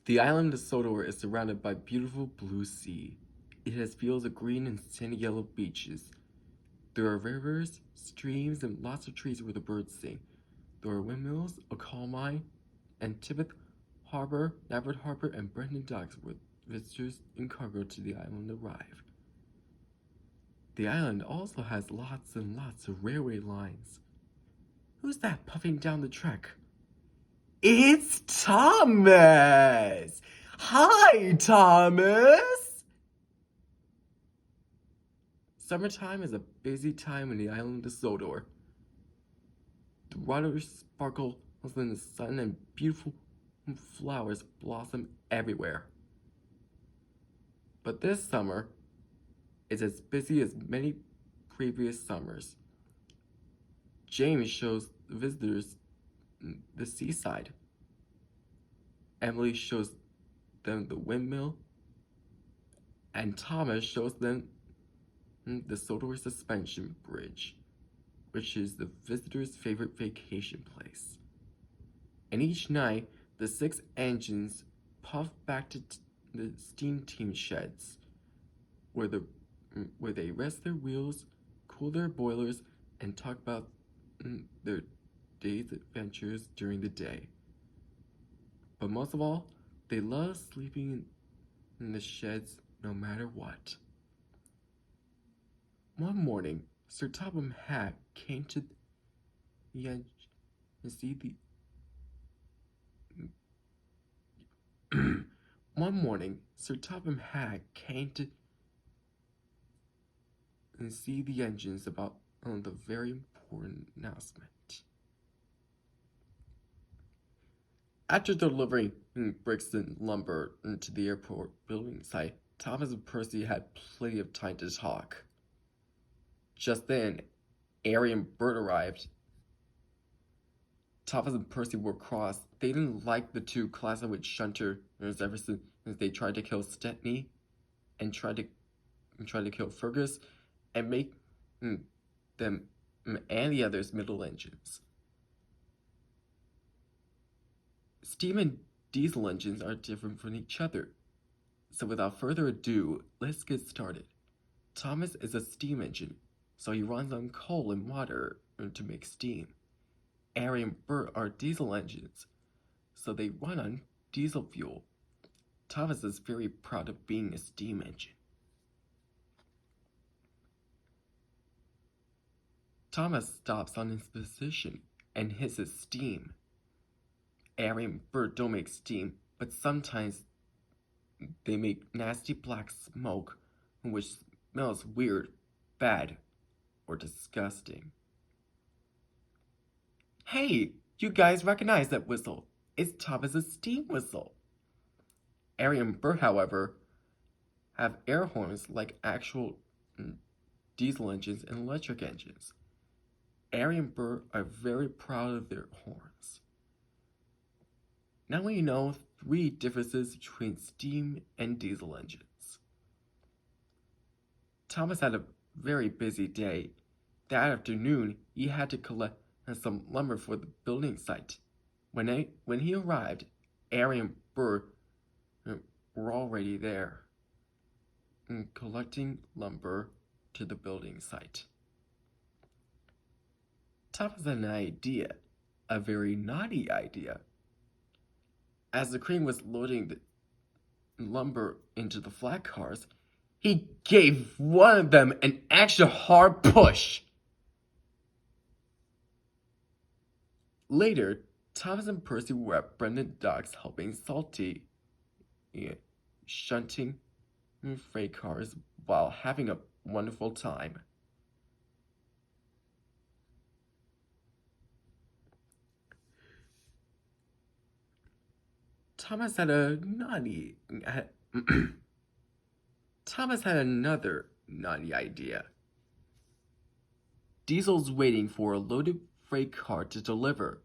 The island of Sodor is surrounded by beautiful blue sea. It has fields of green and sandy yellow beaches. There are rivers, streams, and lots of trees where the birds sing. There are windmills, a coal mine, and Tibet Harbor, Navarre Harbor, and Brendan docks where visitors and cargo to the island arrive. The island also has lots and lots of railway lines. Who's that puffing down the track? It's Thomas! Hi, Thomas! Summertime is a busy time in the island of Sodor. The waters sparkle in the sun and beautiful flowers blossom everywhere. But this summer is as busy as many previous summers. James shows visitors the seaside. Emily shows them the windmill. And Thomas shows them the Sodor Suspension Bridge, which is the visitors' favorite vacation place. And each night, the 6 engines puff back to the steam team sheds, where they rest their wheels, cool their boilers, and talk about their day's adventures during the day. But most of all, they love sleeping in the sheds no matter what. One morning, Sir Topham Hatt came to the edge to see the One morning, Sir Topham Hatt came to see the engines about the very important announcement. After delivering bricks and lumber to the airport building site, Thomas and Percy had plenty of time to talk. Just then, Harry and Bert arrived. Thomas and Percy were cross. They didn't like the two clashing with Shunter ever since they tried to kill Stepney and tried to kill Fergus and make them and the others middle engines. Steam and diesel engines are different from each other. So without further ado, let's get started. Thomas is a steam engine, so he runs on coal and water to make steam. Harry and Bert are diesel engines, so they run on diesel fuel. Thomas is very proud of being a steam engine. Thomas stops on his position and hisses steam. Harry and Bert don't make steam, but sometimes they make nasty black smoke, which smells weird, bad, or disgusting. Hey, you guys recognize that whistle. It's Thomas's steam whistle. Harry and Bert, however, have air horns like actual diesel engines and electric engines. Harry and Bert are very proud of their horns. Now we know 3 differences between steam and diesel engines. Thomas had a very busy day. That afternoon, he had to collect some lumber for the building site. When he arrived, Harry and Bert were already there, collecting lumber to the building site. Thomas had an idea, a very naughty idea. As the crane was loading the lumber into the flat cars, he gave one of them an extra hard push. Later, Thomas and Percy were at Brendan docks helping Salty shunting freight cars while having a wonderful time. Thomas had another naughty idea. Diesel's waiting for a loaded freight car to deliver.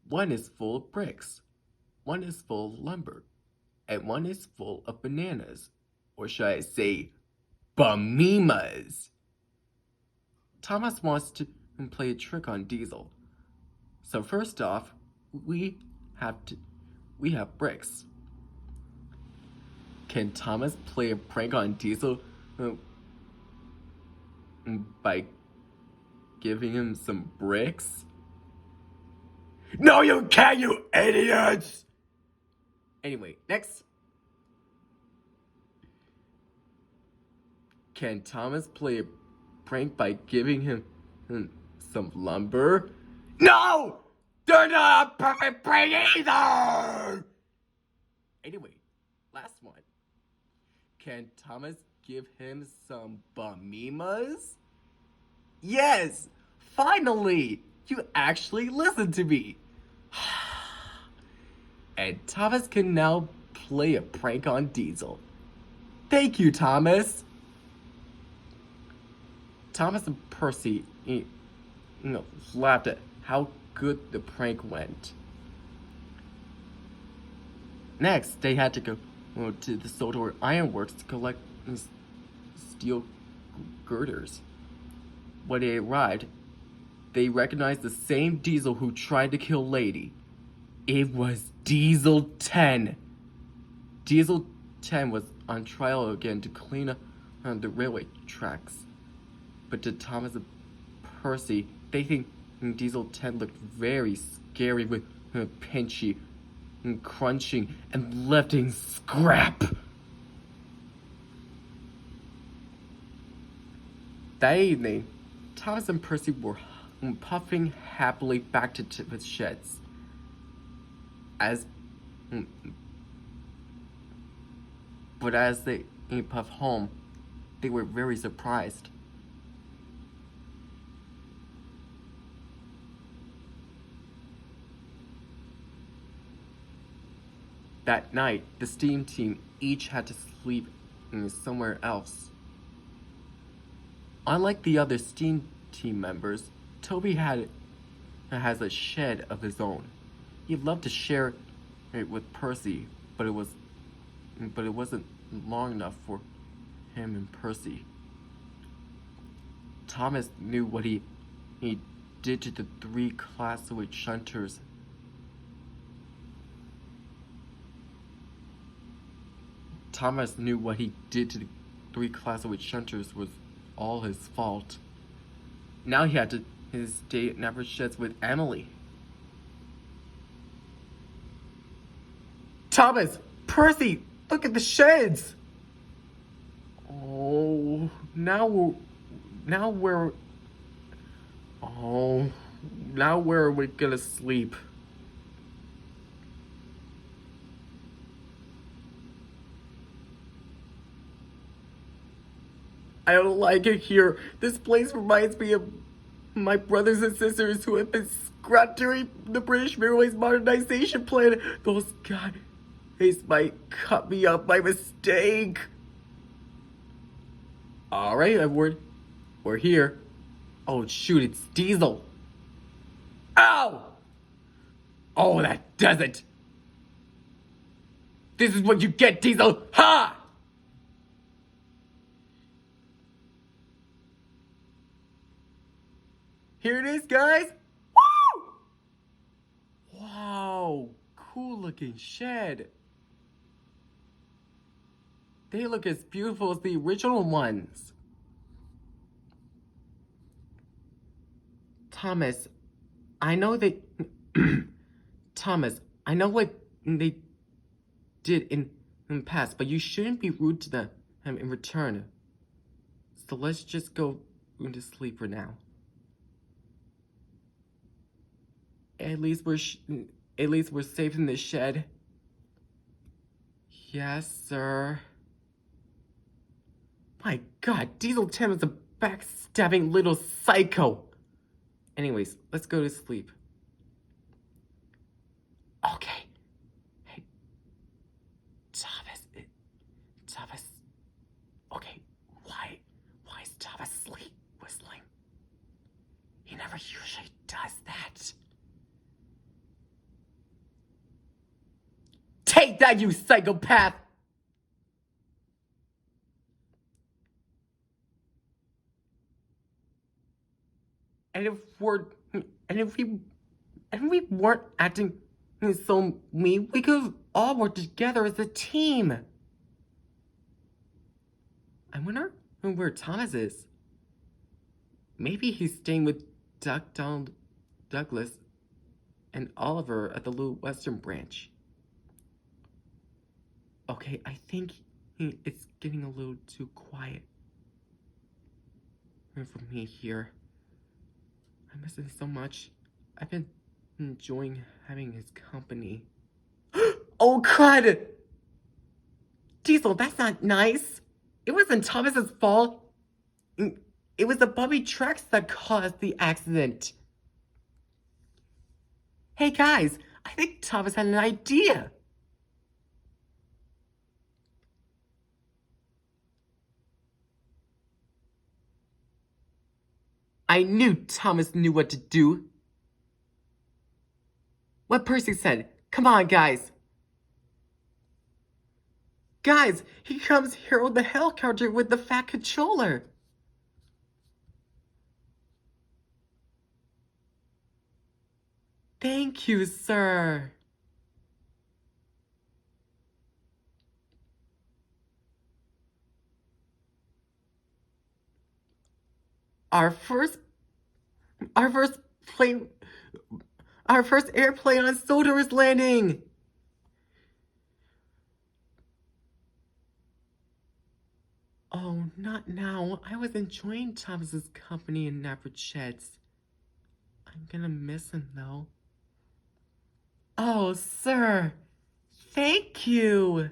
One is full of bricks, one is full of lumber, and one is full of bananas, or should I say, bamimas. Thomas wants to play a trick on Diesel. So first off, we have we have bricks. Can Thomas play a prank on Diesel by giving him some bricks? No, you can't, you idiots! Anyway, next. Can Thomas play a prank by giving him some lumber? No! They're not a perfect prank either! Anyway, last one. Can Thomas give him some bamimas? Yes! Finally! You actually listened to me! And Thomas can now play a prank on Diesel. Thank you, Thomas! Thomas and Percy laughed at how good the prank went. Next, they had to go to the Sodor Ironworks to collect steel girders. When they arrived, they recognized the same Diesel who tried to kill Lady. It was Diesel 10. Diesel 10 was on trial again to clean up the railway tracks. But to Thomas and Percy, they think Diesel 10 looked very scary with pinchy and crunching and lifting scrap. That evening, Thomas and Percy were puffing happily back to the sheds. But as they puffed home, they were very surprised. That night, the steam team each had to sleep somewhere else. Unlike the other steam team members, Toby has a shed of his own. He'd love to share it with Percy, but it wasn't long enough for him and Percy. Thomas knew what he did to the 3 classmate shunters. Thomas knew what he did to the 3 classmate shunters was all his fault. Now he had to stay at Never Sheds with Emily. Thomas! Percy! Look at the sheds! Oh, now where are we gonna sleep? I don't like it here. This place reminds me of my brothers and sisters who have been scrapped during the British Railways modernization plan. Those guys might cut me up by mistake. Alright, Edward. We're here. Oh, shoot, it's Diesel. Ow! Oh, that does it. This is what you get, Diesel. Ha! Here it is, guys. Woo! Wow, cool looking shed. They look as beautiful as the original ones. Thomas, I know they... Thomas, I know what they did in the past, but you shouldn't be rude to them in return. So let's just go to sleep for now. At least we're safe in the shed. Yes, sir. My God, Diesel 10 is a backstabbing little psycho. Anyways, let's go to sleep. Okay. Hey, Thomas. Okay, why is Thomas whistling? He never usually does that. Take that, you psychopath! And if we weren't acting So we could all work together as a team. I wonder where Thomas is. Maybe he's staying with Donald Douglas and Oliver at the Little Western branch. Okay, I think it's getting a little too quiet for me here. I miss him so much. I've been enjoying having his company. Oh, crud! Diesel, that's not nice. It wasn't Thomas's fault. It was the bumpy tracks that caused the accident. Hey guys, I think Thomas had an idea. I knew Thomas knew what to do. What Percy said. Come on, guys. Guys, here comes Hero the helicopter with the fat controller. Thank you, sir. Our first plane, our first airplane on Sodor is landing. Oh, not now. I was enjoying Thomas's company in Navarchettes. I'm gonna miss him, though. Oh, sir. Thank you.